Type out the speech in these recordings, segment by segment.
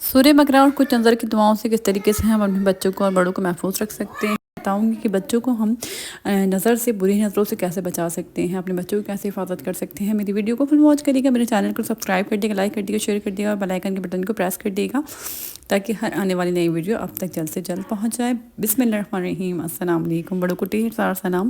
سورہ بقرہ اور کچھ نظر کی دعاؤں سے کس طریقے سے ہم اپنے بچوں کو اور بڑوں کو محفوظ رکھ سکتے ہیں، بتاؤں گی کہ بچوں کو ہم نظر سے، بری نظروں سے کیسے بچا سکتے ہیں، اپنے بچوں کو کیسے حفاظت کر سکتے ہیں۔ میری ویڈیو کو فل واچ کریے گا، میرے چینل کو سبسکرائب کر دیے گا، لائک کر دیے گا، شیئر کر دیے گا اور بیل آئیکن کے بٹن کو پریس کر دیے گا تاکہ ہر آنے والی نئی ویڈیو اب تک جلد سے جلد پہنچ جائے۔ بسم اللہ الرحمن الرحیم۔ السلام علیکم۔ بڑوں کو ڈھیر سارا سلام،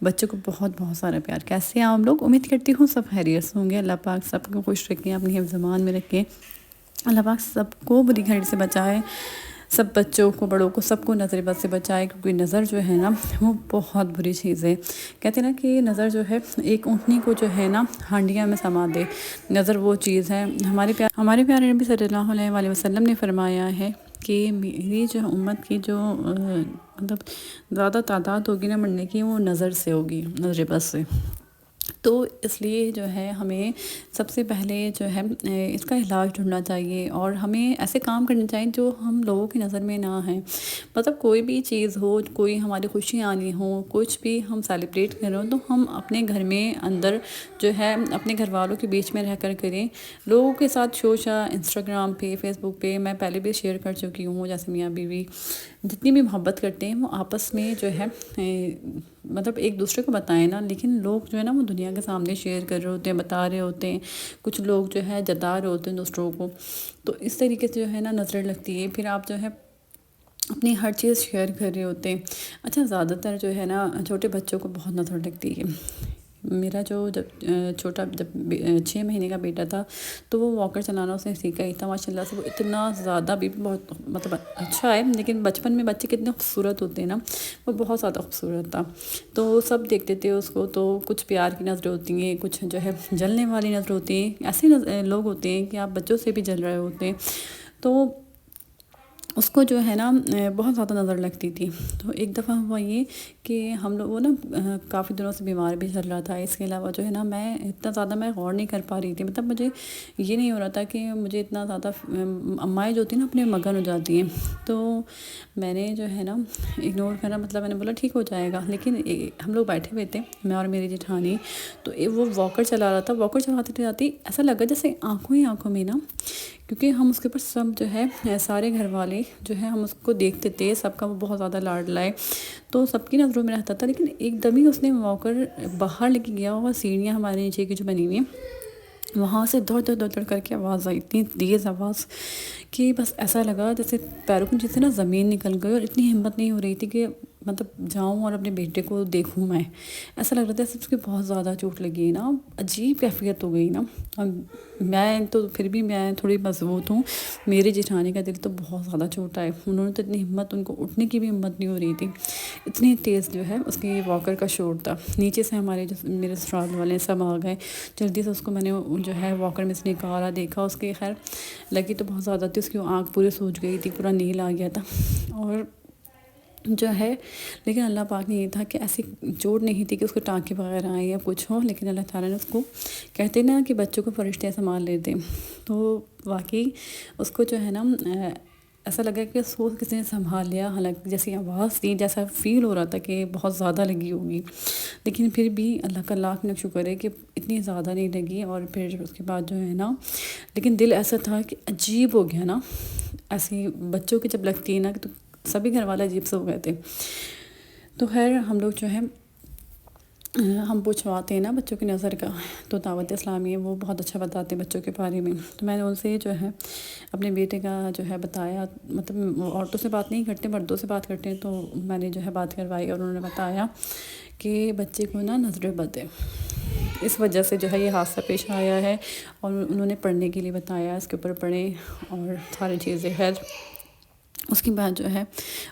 بچوں کو بہت بہت سارا پیار۔ کیسے ہیں آپ لوگ؟ امید کرتی ہوں سب خیریت سے ہوں گے۔ اللہ پاک سب کو خوش رکھیں، اپنی حفظ امان میں رکھیں۔ اللہ پاک سب کو بری گھڑی سے بچائے، سب بچوں کو، بڑوں کو، سب کو نظر بد سے بچائے، کیونکہ نظر جو ہے نا وہ بہت بری چیز ہے۔ کہتے ہیں نا کہ نظر جو ہے ایک اونٹنی کو جو ہے نا ہانڈیاں میں سما دے۔ نظر وہ چیز ہے۔ ہمارے پیارے نبی صلی اللہ علیہ وسلم نے فرمایا ہے کہ میری جو امت کی جو مطلب زیادہ تعداد ہوگی نا مرنے کی، وہ نظر سے ہوگی، نظر بد سے۔ تو اس لیے جو ہے ہمیں سب سے پہلے جو ہے اس کا علاج ڈھونڈنا چاہیے، اور ہمیں ایسے کام کرنے چاہیے جو ہم لوگوں کی نظر میں نہ ہیں۔ مطلب کوئی بھی چیز ہو، کوئی ہماری خوشی آنی ہو، کچھ بھی ہم سیلیبریٹ کر رہے ہوں، تو ہم اپنے گھر میں اندر جو ہے اپنے گھر والوں کے بیچ میں رہ کر کریں۔ لوگوں کے ساتھ انسٹاگرام پہ، فیس بک پہ میں پہلے بھی شیئر کر چکی ہوں، جیسے میاں بیوی جتنی بھی محبت کرتے ہیں وہ آپس میں جو ہے مطلب ایک دوسرے کو بتائیں نا، لیکن لوگ جو ہے نا وہ دنیا کے سامنے شیئر کر رہے ہوتے ہیں، بتا رہے ہوتے ہیں، کچھ لوگ جو ہے جتا رہے ہوتے ہیں دوسروں کو، تو اس طریقے سے جو ہے نا نظر لگتی ہے۔ پھر آپ جو ہے اپنی ہر چیز شیئر کر رہے ہوتے ہیں۔ اچھا، زیادہ تر جو ہے نا چھوٹے بچوں کو بہت نظر لگتی ہے۔ میرا جو جب 6 مہینے کا بیٹا تھا تو وہ واکر چلانا اس نے سیکھا ہی تھا، ماشاء اللہ سے وہ اتنا زیادہ بھی بہت مطلب اچھا ہے، لیکن بچپن میں بچے کتنے خوبصورت ہوتے ہیں نا، وہ بہت زیادہ خوبصورت تھا۔ تو سب دیکھتے تھے اس کو، تو کچھ پیار کی نظریں ہوتی ہیں، کچھ جو ہے جلنے والی نظر ہوتی ہیں۔ ایسے لوگ ہوتے ہیں کہ آپ بچوں سے بھی جل رہے ہوتے ہیں، تو اس کو جو ہے نا بہت زیادہ نظر لگتی تھی۔ تو ایک دفعہ ہوا یہ کہ ہم لوگ وہ نا کافی دنوں سے بیمار بھی چل رہا تھا۔ اس کے علاوہ جو ہے نا میں اتنا زیادہ غور نہیں کر پا رہی تھی، مطلب مجھے یہ نہیں ہو رہا تھا کہ مجھے اتنا زیادہ امائیں جو ہوتی ہیں نا اپنے مگن ہو جاتی ہیں، تو میں نے جو ہے نا اگنور کرنا، مطلب میں نے بولا ٹھیک ہو جائے گا، لیکن ہم لوگ بیٹھے ہوئے تھے، میں اور میری جیٹھانی، تو وہ واکر چلا رہا تھا۔ واکر چلاتے جاتی ایسا لگا جیسے آنکھوں ہی آنکھوں میں نا، کیونکہ ہم اس کے اوپر سب جو ہے سارے گھر والے جو ہے ہم اس کو دیکھتے تھے، سب کا وہ بہت زیادہ لاڈلا ہے، تو سب کی نظروں میں رہتا تھا۔ لیکن ایک دم ہی اس نے واکر باہر لے کے گیا، اور سیڑھیاں ہمارے نیچے کی جو بنی ہوئی ہیں وہاں سے دوڑ کر کے آواز آئی، اتنی تیز آواز کہ بس ایسا لگا جیسے پیروں کے نیچے سے نا زمین نکل گئی، اور اتنی ہمت نہیں ہو رہی تھی کہ مطلب جاؤں اور اپنے بیٹے کو دیکھوں میں۔ ایسا لگ رہا تھا اس کی بہت زیادہ چوٹ لگی ہے نا، عجیب کیفیت ہو گئی نا۔ میں تو پھر بھی میں تھوڑی مضبوط ہوں، میری جیٹھانی کا دل تو بہت زیادہ چھوٹا ہے، انہوں نے تو اتنی ہمت، ان کو اٹھنے کی بھی ہمت نہیں ہو رہی تھی، اتنی تیز جو ہے اس کے واکر کا شور تھا۔ نیچے سے ہمارے جو میرے سسرال والے سب آ گئے، جلدی سے اس کو میں نے جو ہے واکر میں سے نکالا، دیکھا، اس کے خیر لگی تو بہت زیادہ تھی، اس کی آنکھ پورے سوج گئی تھی، پورا نیل آ گیا تھا، اور جو ہے لیکن اللہ پاک نے یہ تھا کہ ایسی چوٹ نہیں تھی کہ اس کو ٹانکے وغیرہ آئے یا کچھ ہو، لیکن اللہ تعالیٰ نے اس کو، کہتے ہیں نا کہ بچوں کو فرشتے سنبھال لیتے، تو واقعی اس کو جو ہے نا ایسا لگا کہ اس کو کسی نے سنبھال لیا، حالانکہ جیسی آواز تھی، جیسا فیل ہو رہا تھا کہ بہت زیادہ لگی ہوگی، لیکن پھر بھی اللہ کا لاکھ لاکھ شکر ہے کہ اتنی زیادہ نہیں لگی۔ اور پھر اس کے بعد جو ہے نا، لیکن دل ایسا تھا کہ عجیب ہو گیا نا، ایسی بچوں کی جب لگتی ہے نا تو سبھی گھر والے عجیب سے ہو گئے تھے۔ تو خیر ہم لوگ جو ہے ہم پوچھواتے ہیں نا بچوں کی نظر کا، تو دعوت اسلامی ہے وہ بہت اچھا بتاتے ہیں بچوں کے بارے میں، تو میں نے ان سے جو ہے اپنے بیٹے کا جو ہے بتایا، مطلب وہ عورتوں سے بات نہیں کرتے، مردوں سے بات کرتے ہیں، تو میں نے جو ہے بات کروائی، اور انہوں نے بتایا کہ بچے کو نا نظر بد ہے، اس وجہ سے جو ہے یہ حادثہ پیش آیا ہے، اور انہوں نے پڑھنے کے لیے بتایا، اس کے اوپر پڑھیں اور ساری چیزیں۔ خیر اس کے بعد جو ہے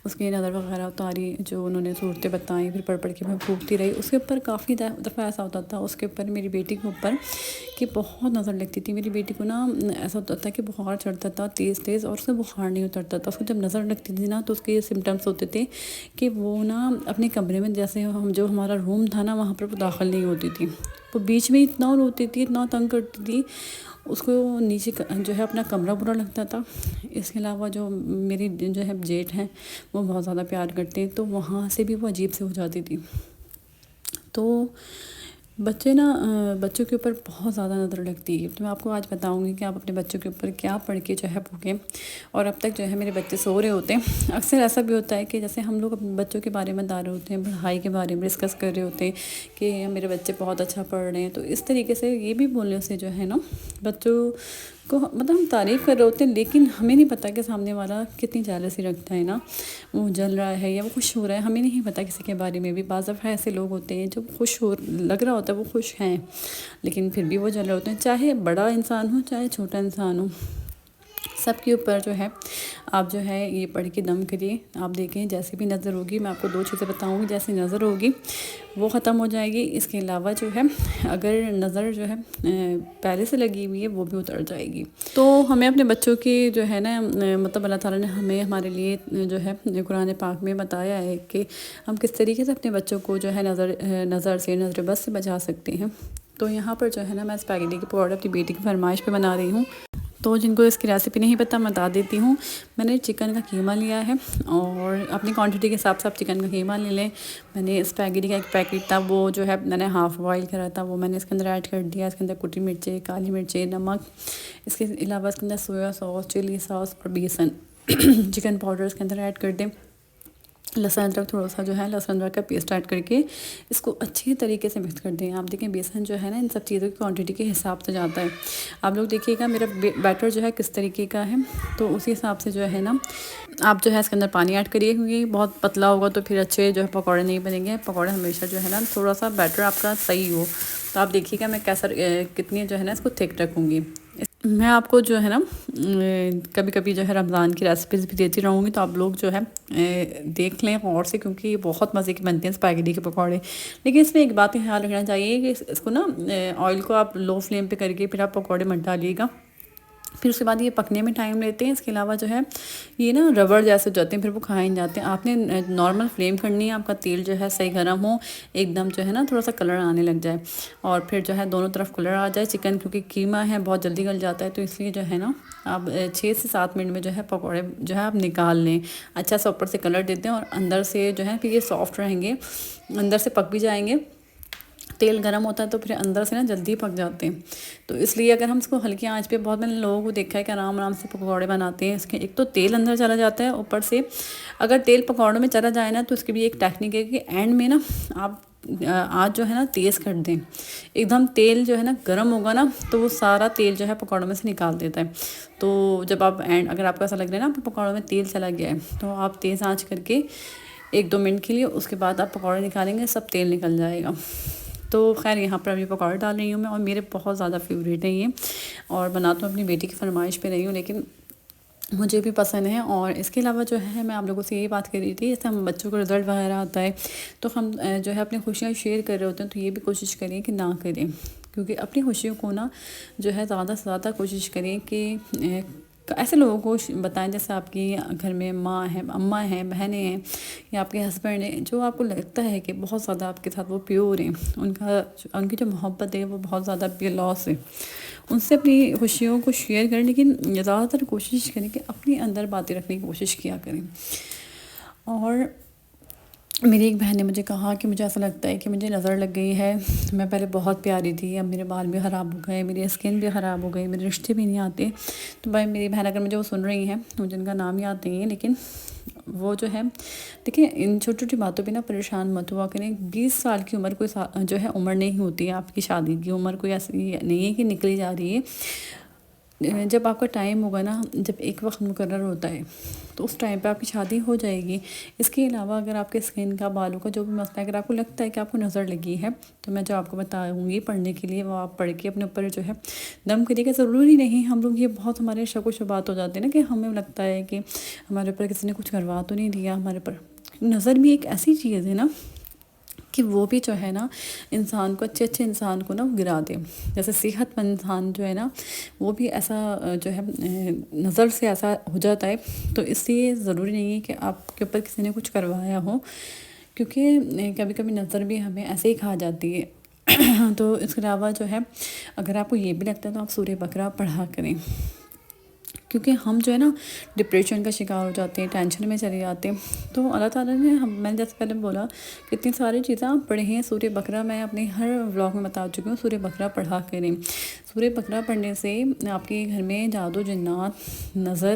اس کی نظر وغیرہ اتاری، جو انہوں نے صورتیں بتائیں، پھر پڑھ کے میں پھونکتی رہی، اس کے اوپر کافی دفعہ ایسا ہوتا تھا، اس کے اوپر میری بیٹی کے اوپر کہ بہت نظر لگتی تھی۔ میری بیٹی کو نا ایسا ہوتا تھا کہ بخار چڑھتا تھا تیز، اور اس سے بخار نہیں اترتا تھا، اس کو جب نظر لگتی تھی نا تو اس کے یہ سمٹمس ہوتے تھے کہ وہ نا اپنے کمرے میں، جیسے جو ہمارا روم تھا نا وہاں پر وہ داخل نہیں ہوتی تھی، وہ بیچ میں اتنا روتی تھی، اتنا تنگ کرتی تھی، اس کو نیچے جو ہے اپنا کمرہ برا لگتا تھا۔ اس کے علاوہ جو میری جو ہے جیٹھ ہیں وہ بہت زیادہ پیار کرتے ہیں، تو وہاں سے بھی وہ عجیب سے ہو جاتی تھی۔ تو بچے نا بچوں کے اوپر بہت زیادہ نظر لگتی ہے، تو میں آپ کو آج بتاؤں گی کہ آپ اپنے بچوں کے اوپر کیا پڑھ کے جو ہے بھوکیں۔ اور اب تک جو ہے میرے بچے سو رہے ہوتے ہیں۔ اکثر ایسا بھی ہوتا ہے کہ جیسے ہم لوگ اپنے بچوں کے بارے میں بتا رہے ہوتے ہیں، پڑھائی کے بارے میں ڈسکس کر رہے ہوتے ہیں کہ میرے بچے بہت اچھا پڑھ رہے ہیں، تو اس طریقے سے یہ بھی بولنے سے جو ہے نا بچوں کو مطلب ہم تعریف کر رہے ہوتے ہیں، لیکن ہمیں نہیں پتہ کہ سامنے والا کتنی جیلسی رکھتا ہے نا، وہ جل رہا ہے یا وہ خوش ہو رہا ہے، ہمیں نہیں پتہ کسی کے بارے میں بھی۔ بعض دفعہ ایسے لوگ ہوتے ہیں جو خوش ہو لگ رہا ہوتا ہے وہ خوش ہیں، لیکن پھر بھی وہ جل رہے ہوتے ہیں، چاہے بڑا انسان ہو چاہے چھوٹا انسان ہو، سب کے اوپر جو ہے آپ جو ہے یہ پڑھ کے دم کریے۔ آپ دیکھیں جیسی بھی نظر ہوگی، میں آپ کو 2 چیزیں بتاؤں گی، جیسی نظر ہوگی وہ ختم ہو جائے گی، اس کے علاوہ جو ہے اگر نظر جو ہے پہلے سے لگی ہوئی ہے وہ بھی اتر جائے گی۔ تو ہمیں اپنے بچوں کی جو ہے نا مطلب اللہ تعالیٰ نے ہمیں ہمارے لیے جو ہے قرآن پاک میں بتایا ہے کہ ہم کس طریقے سے اپنے بچوں کو جو ہے نظر بد سے بچا سکتے ہیں۔ تو یہاں پر جو ہے نا میں اسپیگیٹی کی پکوڑے اپنی بیٹی کی فرمائش پہ بنا رہی ہوں، تو جن کو اس کی ریسیپی نہیں پتہ میں بتا دیتی ہوں۔ میں نے چکن کا قیمہ لیا ہے اور اپنی کوانٹٹی کے حساب سے آپ چکن کا قیمہ لے لیں۔ میں نے اسپیگیٹی کا ایک پیکٹ تھا، وہ جو ہے میں نے ہاف بوائل کرا تھا، وہ میں نے اس کے اندر ایڈ کر دیا۔ اس کے اندر کٹی مرچیں، کالی مرچیں، نمک، اس کے علاوہ اس کے اندر سویا ساس، چلی ساس اور بیسن چکن پاؤڈر اس کے اندر ایڈ کر دیں۔ لہسن ادرک تھوڑا سا جو ہے لہسن ادرک کا پیسٹ ایڈ کر کے اس کو اچھی طریقے سے مکس کر دیں۔ آپ دیکھیں بیسن جو ہے نا ان سب چیزوں کی کوانٹٹی کے حساب سے جاتا ہے۔ آپ لوگ دیکھیے گا میرا بیٹر جو ہے کس طریقے کا ہے، تو اسی حساب سے جو ہے نا آپ جو ہے اس کے اندر پانی ایڈ کریے، کیونکہ بہت پتلا ہوگا تو پھر اچھے جو ہے پکوڑے نہیں بنیں گے۔ پکوڑے ہمیشہ جو ہے نا تھوڑا سا بیٹر آپ کا صحیح ہو، تو آپ دیکھیے گا میں کیسا کتنی جو ہے نا اس کو تھک رکھوں گی۔ میں آپ کو جو ہے نا کبھی کبھی جو ہے رمضان کی ریسیپیز بھی دیتی رہوں گی، تو آپ لوگ جو ہے دیکھ لیں غور سے، کیونکہ یہ بہت مزے کی بنتے ہیں اسپیگیٹی کے پکوڑے۔ لیکن اس میں ایک بات کا خیال رکھنا چاہیے کہ اس کو نا آئل کو آپ لو فلیم پہ کر کے پھر آپ پکوڑے مت ڈالیے گا، پھر اس کے بعد یہ پکنے میں ٹائم لیتے ہیں۔ اس کے علاوہ جو ہے یہ نا ربڑ جیسے جاتے ہیں، پھر وہ کھائے نہیں جاتے ہیں۔ آپ نے نارمل فلیم کرنی ہے، آپ کا تیل جو ہے صحیح گرم ہو، ایک دم جو ہے نا تھوڑا سا کلر آنے لگ جائے، اور پھر جو ہے دونوں طرف کلر آ جائے۔ چکن کیونکہ قیمہ ہے بہت جلدی گل جاتا ہے، تو اس لیے جو ہے نا آپ 6 سے 7 منٹ میں جو ہے پکوڑے جو ہے آپ نکال لیں۔ اچھا سا اوپر سے کلر دیتے ہیں اور اندر سے جو ہے پھر یہ سافٹ رہیں گے، اندر سے پک بھی جائیں گے۔ تیل گرم ہوتا ہے تو پھر اندر سے نا جلدی پک جاتے ہیں، تو اس لیے اگر ہم اس کو ہلکی آنچ پہ، بہت میں نے لوگوں کو دیکھا ہے کہ آرام آرام سے پکوڑے بناتے ہیں، اس کے ایک تو تیل اندر چلا جاتا ہے، اوپر سے اگر تیل پکوڑوں میں چلا جائے نا تو اس کی بھی ایک ٹیکنیک ہے کہ اینڈ میں نا آپ آج جو ہے نا تیز کر دیں، ایک دم تیل جو ہے نا گرم ہوگا نا تو وہ سارا تیل جو ہے پکوڑوں میں سے نکال دیتا ہے۔ تو جب آپ اگر آپ کو ایسا لگ رہا ہے نا آپ کے پکوڑوں میں تیل چلا گیا ہے، تو آپ تیز آنچ کر کے 1-2 منٹ کے لیے، اس کے بعد آپ پکوڑے نکالیں گے، سب تیل نکل جائے گا۔ تو خیر یہاں پر ابھی پکوڑے ڈال رہی ہوں میں، اور میرے بہت زیادہ فیوریٹ ہیں یہ، اور بناتا ہوں اپنی بیٹی کی فرمائش پہ رہی ہوں، لیکن مجھے بھی پسند ہے۔ اور اس کے علاوہ جو ہے میں آپ لوگوں سے یہی بات کر رہی تھی، جیسے ہم بچوں کو رزلٹ وغیرہ آتا ہے تو ہم جو ہے اپنی خوشیاں شیئر کر رہے ہوتے ہیں، تو یہ بھی کوشش کریں کہ نہ کریں، کیونکہ اپنی خوشیوں کو نا جو ہے زیادہ سے زیادہ کوشش کریں کہ ایسے لوگوں کو بتائیں، جیسے آپ کی گھر میں ماں ہیں، اماں ہیں، بہنیں ہیں، یا آپ کے ہسبینڈ ہیں، جو آپ کو لگتا ہے کہ بہت زیادہ آپ کے ساتھ وہ پیور ہیں، ان کی جو محبت ہے وہ بہت زیادہ بے لوس ہے، ان سے اپنی خوشیوں کو شیئر کریں، لیکن زیادہ تر کوشش کریں کہ اپنے اندر باتیں رکھنے کی کوشش کیا کریں۔ اور میری ایک بہن نے مجھے کہا کہ مجھے ایسا لگتا ہے کہ مجھے نظر لگ گئی ہے، میں پہلے بہت پیاری تھی، اب میرے بال بھی خراب ہو گئے، میری اسکن بھی خراب ہو گئی، میرے رشتے بھی نہیں آتے۔ تو بھائی میری بہن اگر مجھے وہ سن رہی ہیں، مجھے ان کا نام یاد نہیں ہے، لیکن وہ جو ہے دیکھیں ان چھوٹی چھوٹی باتوں پہ نا پریشان مت ہوا کریں۔ 20 سال کی عمر کوئی جو ہے عمر نہیں ہوتی ہے، آپ کی شادی کی عمر کوئی ایسی نہیں ہے کہ نکلی جا رہی ہے۔ جب آپ کا ٹائم ہوگا نا، جب ایک وقت مقرر ہوتا ہے تو اس ٹائم پہ آپ کی شادی ہو جائے گی۔ اس کے علاوہ اگر آپ کے اسکن کا، بالوں کا جو بھی مسئلہ ہے، اگر آپ کو لگتا ہے کہ آپ کو نظر لگی ہے، تو میں جو آپ کو بتاؤں گی پڑھنے کے لیے، وہ آپ پڑھ کے اپنے اوپر جو ہے دم کریے گا۔ ضروری نہیں ہم لوگ، یہ بہت ہمارے شک و شبہات ہو جاتے ہیں نا کہ ہمیں لگتا ہے کہ ہمارے اوپر کسی نے کچھ کروا تو نہیں دیا ہمارے اوپر۔ نظر بھی ایک ایسی چیز ہے نا کہ وہ بھی جو ہے نا انسان کو، اچھے انسان کو نا گرا دے۔ جیسے صحت مند انسان جو ہے نا وہ بھی ایسا جو ہے نظر سے ایسا ہو جاتا ہے، تو اس لیے ضروری نہیں ہے کہ آپ کے اوپر کسی نے کچھ کروایا ہو، کیونکہ کبھی کبھی نظر بھی ہمیں ایسے ہی کھا جاتی ہے۔ تو اس کے علاوہ جو ہے اگر آپ کو یہ بھی لگتا ہے تو آپ سورہ بقرہ پڑھا کریں، کیونکہ ہم جو ہے نا ڈپریشن کا شکار ہو جاتے ہیں، ٹینشن میں چلے جاتے ہیں۔ تو اللہ تعالیٰ نے میں نے جیسے پہلے بولا کہ اتنی ساری چیزیں آپ پڑھیں ہیں۔ سورہ بقرہ میں اپنے ہر ولاگ میں بتا چکی ہوں، سورہ بقرہ پڑھا کریں۔ سورہ بقرہ پڑھنے سے آپ کے گھر میں جادو، جنات، نظر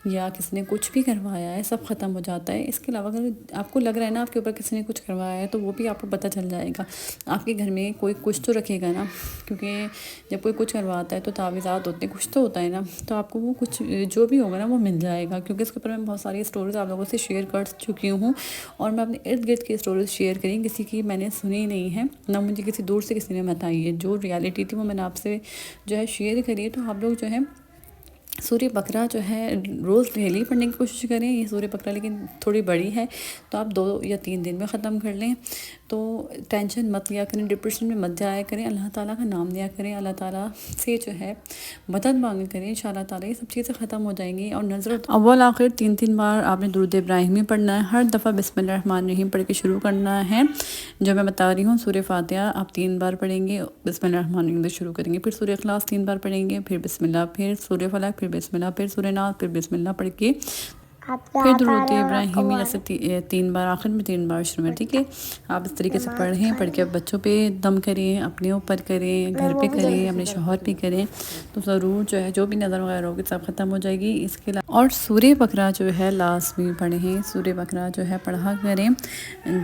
یا کسی نے کچھ بھی کروایا ہے سب ختم ہو جاتا ہے۔ اس کے علاوہ اگر آپ کو لگ رہا ہے نا آپ کے اوپر کسی نے کچھ کروایا ہے تو وہ بھی آپ کو پتہ چل جائے گا۔ آپ کے گھر میں کوئی کچھ تو رکھے گا نا، کیونکہ جب کوئی کچھ کرواتا ہے تو تعویذات ہوتے ہیں، کچھ تو ہوتا ہے نا، تو آپ کو وہ کچھ جو بھی ہوگا نا وہ مل جائے گا۔ کیونکہ اس کے اوپر میں بہت ساری اسٹوریز آپ لوگوں سے شیئر کر چکی ہوں، اور میں اپنے ارد گرد کی اسٹوریز شیئر کریں، کسی کی میں نے سنی نہیں ہے، نہ مجھے کسی دور سے کسی نے بتائی ہے، جو ریالٹی تھی وہ میں نے آپ سے جو ہے شیئر کری۔ تو آپ لوگ جو ہے سورہ بقرہ جو ہے روز ڈیلی پڑھنے کی کوشش کریں۔ یہ سورہ بقرہ لیکن تھوڑی بڑی ہے تو آپ 2 یا 3 دن میں ختم کر لیں۔ تو ٹینشن مت لیا کریں، ڈپریشن میں مت جایا کریں، اللہ تعالیٰ کا نام لیا کریں، اللہ تعالیٰ سے جو ہے مدد مانگا کریں، انشاءاللہ تعالیٰ یہ سب چیزیں ختم ہو جائیں گی۔ اور نظر اول آخر 3 بار آپ نے درود ابراہیمی پڑھنا ہے، ہر دفعہ بسم اللہ الرحمن الرحیم پڑھ کے شروع کرنا ہے۔ جو میں بتا رہی ہوں سورہ فاتحہ آپ 3 بار پڑھیں گے، بسم اللہ الرحمن الرحیم سے شروع کریں گے، پھر سورہ اخلاص 3 بار پڑھیں گے، پھر بسم اللہ، پھر سورہ فلق، پھر بسم اللہ، پھر سورہ ناس، پھر بسم اللہ پڑھ کے پھر درود ابراہیمی ایسے 3 بار آخر میں، 3 بار شروع میں، ٹھیک ہے۔ آپ اس طریقے سے پڑھ کے بچوں پہ دم کریں، اپنے اوپر کریں، گھر پہ کریں، اپنے شوہر پہ کریں، تو ضرور جو ہے جو بھی نظر وغیرہ ہوگی سب ختم ہو جائے گی۔ اس کے علاوہ اور سورہ بقرہ جو ہے لازمی پڑھیں، سورہ بقرہ جو ہے پڑھا کریں۔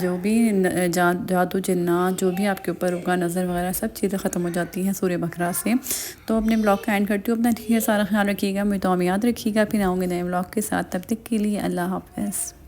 جو بھی جادو، جنات، جو بھی آپ کے اوپر ہوگا، نظر وغیرہ سب چیزیں ختم ہو جاتی ہیں سورہ بقرہ سے۔ تو اپنے بلاگ کا اینڈ کرتی ہوں، اپنا ڈھیر سارا خیال رکھیے گا، میری دعا میں یاد رکھیے گا، پھر آؤں گے نئے بلاگ کے ساتھ، تب تک کے لیے اللہ حافظ۔